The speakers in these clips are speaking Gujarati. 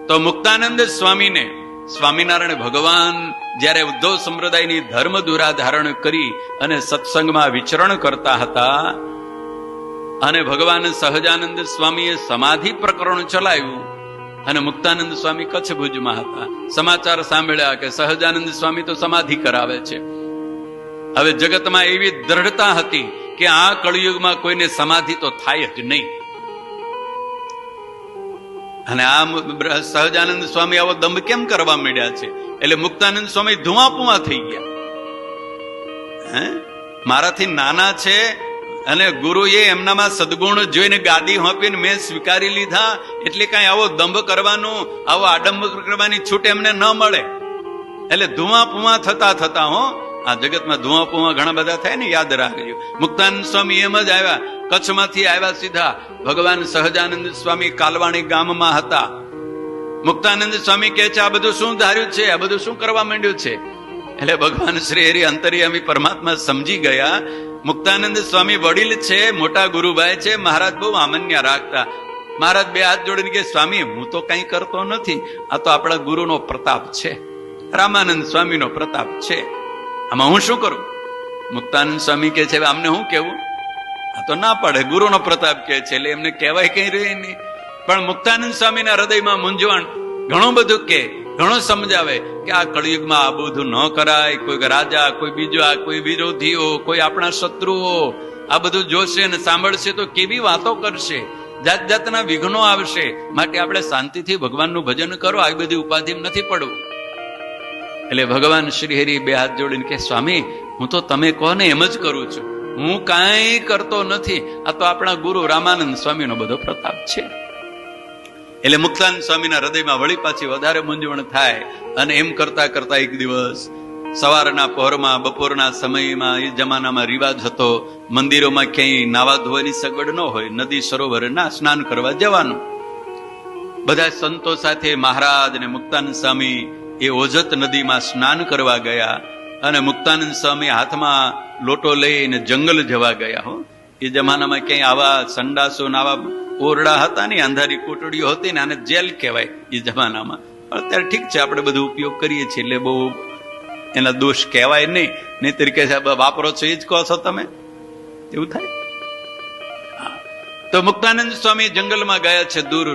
તો મુક્તાનંદ સ્વામીને સ્વામિનારાયણ ભગવાન જ્યારે ઉદ્ધવ સંપ્રદાયની ધર્મ દુરા ધારણ કરી અને સત્સંગમાં વિચરણ કરતા હતા, અને ભગવાન સહજાનંદ સ્વામીએ સમાધિ પ્રકરણ ચલાવ્યું, અને મુક્તાનંદ સ્વામી કચ્છ ભુજમાં હતા. સમાચાર સાંભળ્યા કે સહજાનંદ સ્વામી તો સમાધિ કરાવે છે. હવે જગતમાં એવી દ્રઢતા હતી કે આ કળિયુગમાં કોઈને સમાધિ તો થાય જ નહીં. અને આ સહજાનંદ સ્વામી આવો દંભ કેમ કરવા માંડ્યા છે? એટલે મુક્તાનંદ સ્વામી ધુઆપુઆ થઈ ગયા. મારાથી નાના છે અને ગુરુએ એમનામાં સદગુણ જોઈને ગાદી હોપીને મેં સ્વીકારી લીધા, એટલે કઈ આવો દંભ કરવાનો, આવો આડંબર કરવાની છૂટ એમને ન મળે. એટલે ધુઆપુઆ થતા હો, આ જગતમાં ધુઆપુઆ ઘણા બધા થાય ને, યાદ રાખજો. મુક્તાનંદ સ્વામી એમ જ આવ્યા, કચ્છમાંથી આવ્યા સીધા. ભગવાન સહજાનંદ સ્વામી કાલવાણી ગામમાં હતા. મુક્તાનંદ સ્વામી કહે છે, આ બધું શું ધાર્યું છે, આ બધું શું કરવા માંડ્યું છે? એટલે ભગવાન શ્રી હરિ અંતર્યામી પરમાત્મા સમજી ગયા. મુક્તાનંદ સ્વામી વડીલ છે, મોટા ગુરુભાઈ છે, મહારાજ બહુ આમન્ય રાખતા. મહારાજ બે હાથ જોડીને કે, સ્વામી હું તો કઈ કરતો નથી, આ તો આપણા ગુરુનો પ્રતાપ છે, રામાનંદ સ્વામીનો પ્રતાપ છે, આમાં હું શું કરું? મુક્તાનંદ સ્વામી કે છે, અમને શું કેવું? આ તો ના પડે, ગુરુનો પ્રતાપ કે છે, એટલે એમને કહેવાય કઈ રહે નહીં. પણ મુક્તાનંદ સ્વામીના હૃદયમાં મૂંઝવણ, ઘણું બધું કે, ઘણું સમજાવે કે આ કળિયુગમાં આ બધું ન કરાય. કોઈ રાજા, કોઈ બીજા, કોઈ વિરોધીઓ, કોઈ આપણા શત્રુઓ આ બધું જોશે અને સાંભળશે તો કેવી વાતો કરશે, જાત જાતના વિઘ્નો આવશે. માટે આપણે શાંતિથી ભગવાનનું ભજન કરો, આવી બધી ઉપાધિ નથી પડવું. એટલે ભગવાન શ્રી હરિ બે હાથ જોડીને કે, સ્વામી હું તો તમે કહો ને એમ જ કરું છું, હું કાંઈ કરતો નથી, આ તો આપણા ગુરુ રામાનંદ સ્વામીનો બધો પ્રતાપ છે. એટલે મુક્તાનંદ સ્વામીના હૃદયમાં વળી પાછી વધારે મૂંઝવણ થાય. અને એમ કરતા કરતા એક દિવસ સવારના પહોરમાં, બપોરના સમયમાં, એ જમાનામાં રિવાજ હતો, મંદિરોમાં ક્યાંય નાવા ધોવાની સગવડ ન હોય, નદી સરોવરના સ્નાન કરવા જવાનું. બધા સંતો સાથે મહારાજ અને મુક્તાનંદ સ્વામી એ ઓજત નદીમાં સ્નાન કરવા ગયા. અને મુક્તાનંદ સ્વામી હાથમાં લોટો લઈને જંગલ જવા ગયા. હો, એ જમાનામાં ક્યાંય આવા સંડાસો, આવા ઓરડા હતા ને, અંધારી કોટડીઓ હતી ને, આને જેલ કહેવાય એ જમાનામાં. અત્યારે ઠીક છે, આપણે બધું ઉપયોગ કરીએ છીએ એટલે બહુ એના દોષ કહેવાય નહીં. નહીં તરીકે વાપરો છો એ જ કહો છો તમે, એવું થાય. તો મુક્તાનંદ સ્વામી જંગલમાં ગયા છે દૂર,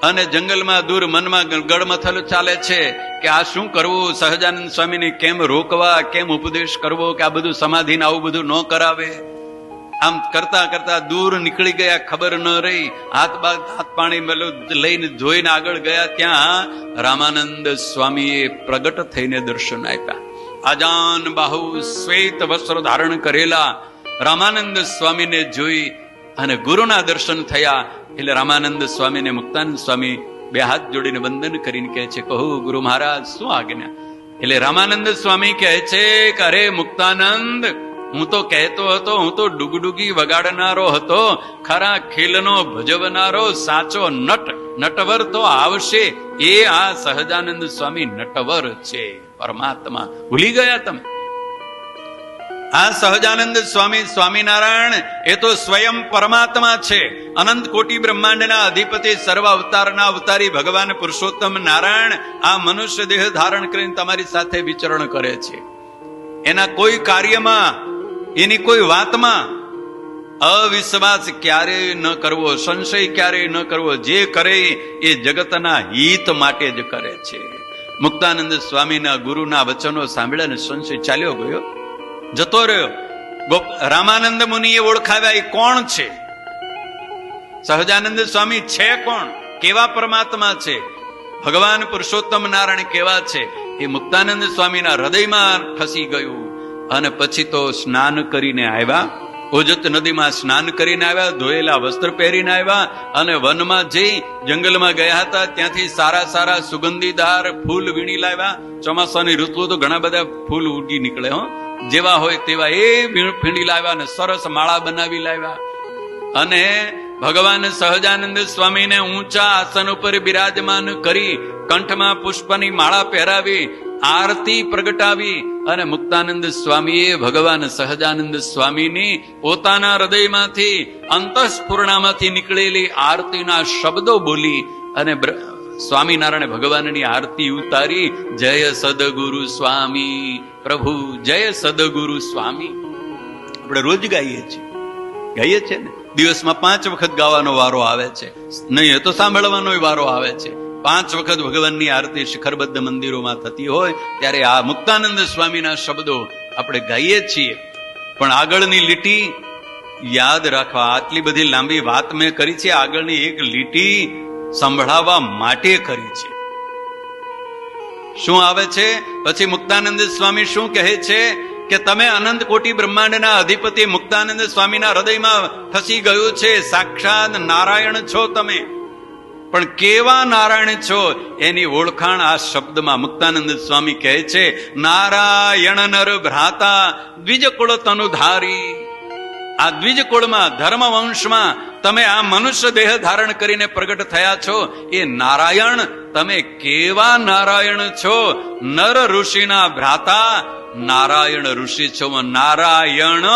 અને જંગલમાં દૂર મનમાં ગળમથલ ચાલે છે કે આ શું કરવું, સહજાનંદ સ્વામીને કેમ રોકવા, કેમ ઉપદેશ કરવો કે આ બધું સમાધિને આવું બધું ન કરાવે. આમ કરતા કરતા દૂર નીકળી ગયા, ખબર ન રહી. હાથ પાણી લઈને જોઈને આગળ ગયા, ત્યાં રામાનંદ સ્વામીએ પ્રગટ થઈને દર્શન આપ્યા. આજાન બાહુ શ્વેત વસ્ત્ર ધારણ કરેલા રામાનંદ સ્વામીને જોઈ અને ગુરુના દર્શન થયા. એટલે રામાનંદ સ્વામીને મુક્તાનંદ સ્વામી બે હાથ જોડીને વંદન કરીને કહે છે, કહો ગુરુ મહારાજ શું આજ્ઞા? એટલે રામાનંદ સ્વામી કહે છે કે અરે મુક્તાનંદ, હું તો કહેતો હતો, હું તો ડુગડુગી વગાડનારો હતો, ખરા ખેલનો ભજવનારો સાચો નટવર તો આવશે. એ આ સહજાનંદ સ્વામી નટવર છે, પરમાત્મા ભૂલી ગયા તમે? આ સહજાનંદ સ્વામી સ્વામિનારાયણ એ તો સ્વયં પરમાત્મા છે, અનંત કોટી બ્રહ્માંડના અધિપતિ, સર્વ અવતારના અવતારી ભગવાન પુરુષોત્તમ નારાયણ આ મનુષ્ય દેહ ધારણ કરીને તમારી સાથે વિચરણ કરે છે. એના કોઈ કાર્યમાં, એની કોઈ વાતમાં અવિશ્વાસ ક્યારેય ન કરવો, સંશય ક્યારેય ન કરવો. જે કરે એ જગતના હિત માટે જ કરે છે. મુક્તાનંદ સ્વામીના ગુરુના વચનો સાંભળ્યા, સંશય ચાલ્યો ગયો, જતો રહ્યો. રામાનંદ મુનિએ ઓળખાવ્યા, એ કોણ છે? સહજાનંદ સ્વામી છે કોણ? કેવા પરમાત્મા છે? ભગવાન પુરુષોત્તમ નારાયણ કેવા છે? એ મુક્તાનંદ સ્વામીના હૃદયમાં ફસી ગયું. અને પછી તો સ્નાન કરીને આવ્યા, ઓજત નદીમાં સ્નાન કરીને આવ્યા, ધોયેલા વસ્ત્ર પહેરીને આવ્યા, અને વનમાં જઈ જંગલમાં ગયા હતા, ત્યાંથી સારા સારા સુગંધીદાર ફૂલ વીણી લાવ્યા. ચોમાસાની ઋતુ તો ઘણા બધા ફૂલ ઉગી નીકળે, હો, જેવા હોય તેવા એ ફીણી લાવ્યા અને સરસ માળા બનાવી લાવ્યા. અને ભગવાન સહજાનંદ સ્વામીને ઊંચા આસન ઉપર બિરાજમાન કરી કંઠમાં પુષ્પની માળા પહેરાવી, આરતી પ્રગટાવી. અને મુક્તાનંદ સ્વામીએ ભગવાન સહજાનંદ સ્વામીની પોતાના હૃદયમાંથી, અંતઃસ્ફુરણામાંથી નીકળેલી આરતીના શબ્દો બોલી અને સ્વામિનારાયણ ભગવાનની આરતી ઉતારી, જય સદગુરુ સ્વામી પ્રભુ, જય સદગુરુ સ્વામી. આપણે રોજ ગાઈએ છીએ ને. દિવસમાં 5 વખત ગાવાનો વારો આવે છે, નહીં તો સાંભળવાનો વારો આવે છે. 5 વખત ભગવાનની આરતી શિખરબદ્ધ મંદિરોમાં થતી હોય ત્યારે આ મુક્તાનંદ સ્વામીના શબ્દો આપણે ગાઈએ છીએ. પણ આગળની લીટી યાદ રાખવા, આટલી બધી લાંબી વાત મેં કરી છે, આગળની એક લીટી સંભળાવવા માટે કરી છે. શું આવે છે પછી? મુક્તાનંદ સ્વામી શું કહે છે કે તમે અનંત કોટી બ્રહ્માંડના અધિપતિ મુક્તાનંદ સ્વામીના હૃદયમાં ફસી ગયું છે. સાક્ષાત નારાયણ છો તમે, પણ કેવા નારાયણ છો એની ઓળખાણ આ શબ્દમાં મુક્તાનંદ સ્વામી કહે છે, નારાયણ નર ભ્રાતા દ્વિજકુળ તનુધારી. આ દ્વિજકુળમાં, ધર્મ વંશમાં તમે આ મનુષ્ય દેહ ધારણ કરીને પ્રગટ થયા છો. એ નારાયણ, તમે કેવા નારાયણ છો? નર ઋષિના ભ્રાતા, નારાયણ ઋષિ છો. નારાયણ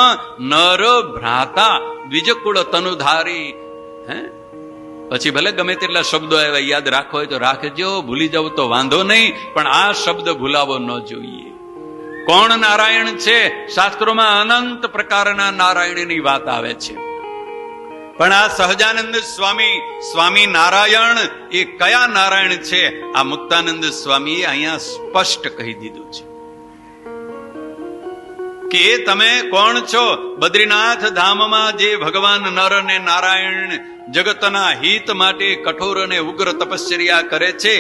નર ભ્રાતા દ્વિજકુળ તનુધારી. પછી ભલે ગમે તેટલા શબ્દો આવ્યા, યાદ રાખવો હોય તો રાખજો, ભૂલી જાવ તો વાંધો નહીં, પણ આ શબ્દ ભૂલાવો ન જોઈએ. કોણ નારાયણ છે? શાસ્ત્રોમાં અનંત પ્રકારના નારાયણની વાત આવે છે, પણ આ સહજાનંદ સ્વામી, સ્વામી નારાયણ એ કયા નારાયણ છે? આ મુક્તાનંદ સ્વામીએ અહીંયા સ્પષ્ટ કહી દીધું છે કે એ તમે કોણ છો? બદ્રીનાથ ધામમાં જે ભગવાન નર અને નારાયણ જગતના હિત માટે કઠોર અને ઉગ્ર તપશ્ચર્યા કરે છે,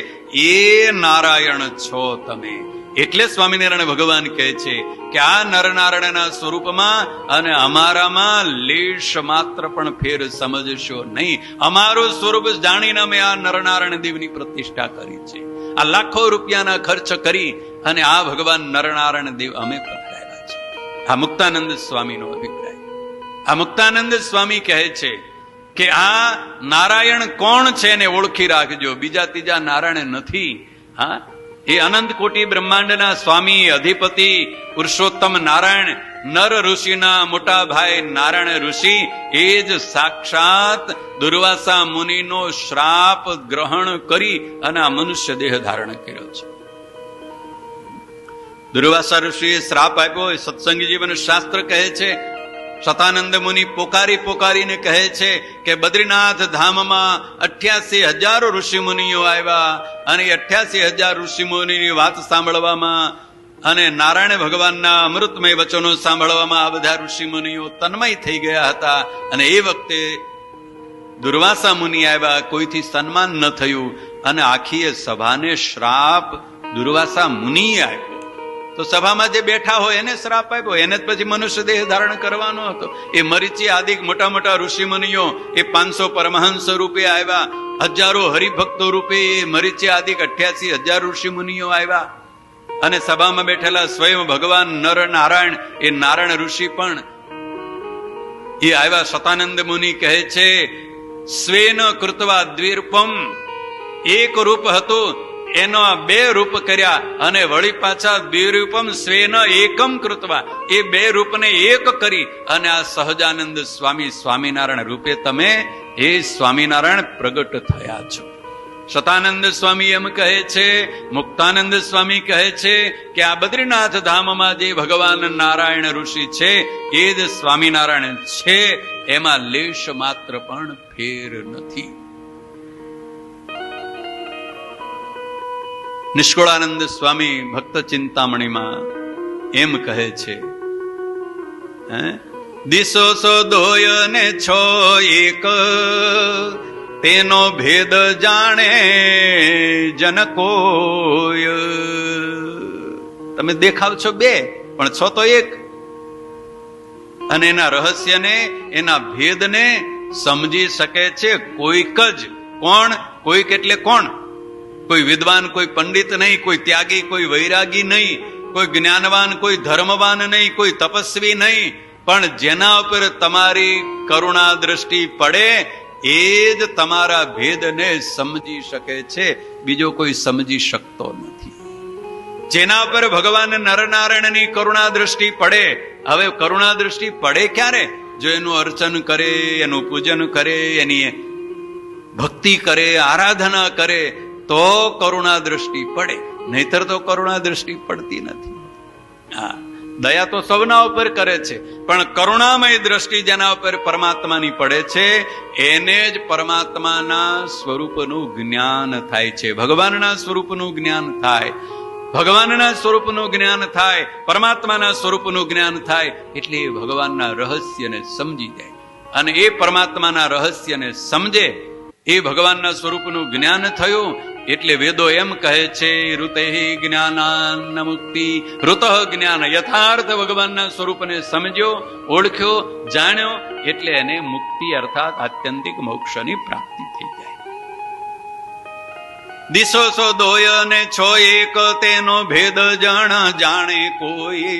એ નારાયણ છો તમે. એટલે સ્વામિનારાયણ ભગવાન કહે છે કે આ નરનારાયણના સ્વરૂપમાં અને અમારામાં લેશ માત્ર પણ ફેર સમજશો નહીં. અમારું સ્વરૂપ જાણીને અમે આ નરનારાયણ દેવની પ્રતિષ્ઠા કરી છે. આ લાખો રૂપિયાના ખર્ચ કરી અને આ ભગવાન નરનારાયણ દેવ અમે પકડાયેલા છે. આ મુક્તાનંદ સ્વામીનો અભિપ્રાય. આ મુક્તાનંદ સ્વામી કહે છે કે આ નારાયણ કોણ છે એને ઓળખી રાખજો, બીજા ત્રીજા નારાયણ નથી. હા, એ અનંત કોટી બ્રહ્માંડના સ્વામી, અધિપતિ પુરુષોત્તમ નારાયણ, નર ઋષિના મોટા ભાઈ નારાયણ ઋષિ, એ જ સાક્ષાત દુર્વાસા મુનિનો શ્રાપ ગ્રહણ કરી અને આ મનુષ્ય દેહ ધારણ કર્યો છે. દુર્વાસા ઋષિએ શ્રાપ આપ્યો. સત્સંગ જીવન શાસ્ત્ર કહે છે, શતાનંદ મુનિ પોકારીને કહે છે કે બદ્રીનાથ ધામમાં 88,000 ઋષિ મુનિઓ આવ્યા અને 88,000 ઋષિ મુનિની વાત સાંભળવામાં અને નારાયણ ભગવાનના અમૃતમય વચનો સાંભળવામાં આ બધા ઋષિ મુનિઓ તન્મય થઈ ગયા હતા. અને એ વખતે દુર્વાસા મુનિ આવ્યા, કોઈથી સન્માન ન થયું અને આખી સભાને શ્રાપ દુર્વાસા મુનિએ આપ્યો. તો સભામાં જે બેઠા હોય એને શ્રાપ આપ્યો, એને જ પછી મનુષ્ય દેહ ધારણ કરવાનો હતો. એ મરીચી આદિ મોટા મોટા ઋષિ મુનિઓ એ 500 પરમહંસ રૂપે આવ્યા, હજારો હરિભક્તો રૂપે એ મરીચી આદિ 88,000 ઋષિ મુનિઓ આવ્યા. અને સભામાં બેઠેલા સ્વયં ભગવાન નર નારાયણ, એ નારાયણ ઋષિ પણ એ આવ્યા. શતાનંદ મુનિ કહે છે, સ્વેન કૃત્વા દ્વિરૂપમ, એક રૂપ હતું એનો 2 રૂપ કર્યા અને વળી પાછા દ્વિરૂપમ સ્વેન એકમ કૃત્વા, એ 2 રૂપને એક કરી અને આ સહજાનંદ સ્વામી, સ્વામિનારાયણ રૂપે તમે એ સ્વામિનારાયણ પ્રગટ થયા છો. શતાનંદ સ્વામી એમ કહે છે, મુક્તાનંદ સ્વામી કહે છે કે આ બદ્રીનાથ ધામમાં જે ભગવાન નારાયણ ઋષિ છે એ જ સ્વામિનારાયણ છે, એમાં લેશ માત્ર પણ ફેર નથી. નિષ્કુળાનંદ સ્વામી ભક્ત ચિંતામણીમાં એમ કહે છે, દિશો સો દોય ને છો એક, તેનો ભેદ જાણે જન કોઈ. તમે દેખાવ છો 2 પણ છો તો એક. અને એના રહસ્યને, એના ભેદને સમજી શકે છે કોઈક જ. કોણ? કોઈક એટલે કોણ? કોઈ વિદ્વાન, કોઈ પંડિત નહીં, કોઈ ત્યાગી, કોઈ વૈરાગી નહીં, કોઈ જ્ઞાનવાન, કોઈ ધર્મવાન નહીં, કોઈ તપસ્વી નહીં, પણ જેના ઉપર તમારી કરુણા દ્રષ્ટિ પડે એ જ તમારા ભેદને સમજી શકે છે, બીજો કોઈ સમજી શકતો નથી. જેના ઉપર ભગવાન નરનારાયણની કરુણા દ્રષ્ટિ પડે. હવે કરુણા દ્રષ્ટિ પડે ક્યારે? જો એનું અર્ચન કરે, એનું પૂજન કરે, એની ભક્તિ કરે, આરાધના કરે, તો કરુણા દ્રષ્ટિ પડે, નહીતર તો કરુણા દ્રષ્ટિ પડતી નથી. હા, દયા તો સૌના ઉપર કરે છે, પણ કરુણામય દ્રષ્ટિ જેના ઉપર પરમાત્માની પડે છે એને જ પરમાત્માના સ્વરૂપનું જ્ઞાન થાય છે. ભગવાનના સ્વરૂપનું જ્ઞાન થાય, ભગવાનના સ્વરૂપનું જ્ઞાન થાય, પરમાત્માના સ્વરૂપનું જ્ઞાન થાય એટલે એ ભગવાનના રહસ્યને સમજી જાય. અને એ પરમાત્માના રહસ્યને સમજે, એ ભગવાનના સ્વરૂપનું જ્ઞાન થયું એટલે વેદો એમ કહે છે ઋતે જ્ઞાનાન્ન મુક્તિ. ઋત જ્ઞાન, યથાર્થ ભગવાનના સ્વરૂપને સમજ્યો, ઓળખ્યો, જાણ્યો એટલે એને મુક્તિ અર્થાત આત્યંતિક મોક્ષની પ્રાપ્તિ થઈ જાય. દિશો સો દોય ને છો એક, તેનો ભેદ જાણે કોઈ.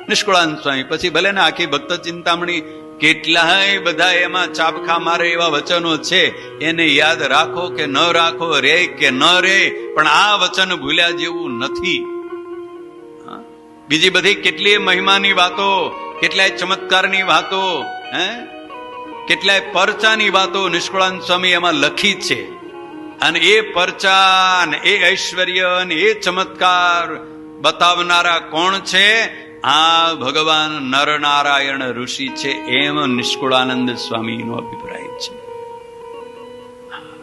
નિષ્કુળાનંદ સ્વામી પછી ભલે ને આખી ભક્ત ચિંતામણી કેટલાય બધા એમાં ચાબખા મારે એવા વચનો છે, એને યાદ રાખો કે ન રાખો, રે કે ન રે, પણ આ વચન ભૂલ્યા જેવું નથી. બીજી બધી કેટલીય મહિમાની વાતો, કેટલાય ચમત્કારની વાતો, કેટલાય પરચાની વાતો નિષ્કુળાનંદ સ્વામી એમાં લખી છે. અને એ પરચા ને એ ઐશ્વર્ય ને એ ચમત્કાર બતાવનારા કોણ છે? આ ભગવાન નરનારાયણ ઋષિ છે, એમ નિષ્કુળાનંદ સ્વામીનો અભિપ્રાય છે.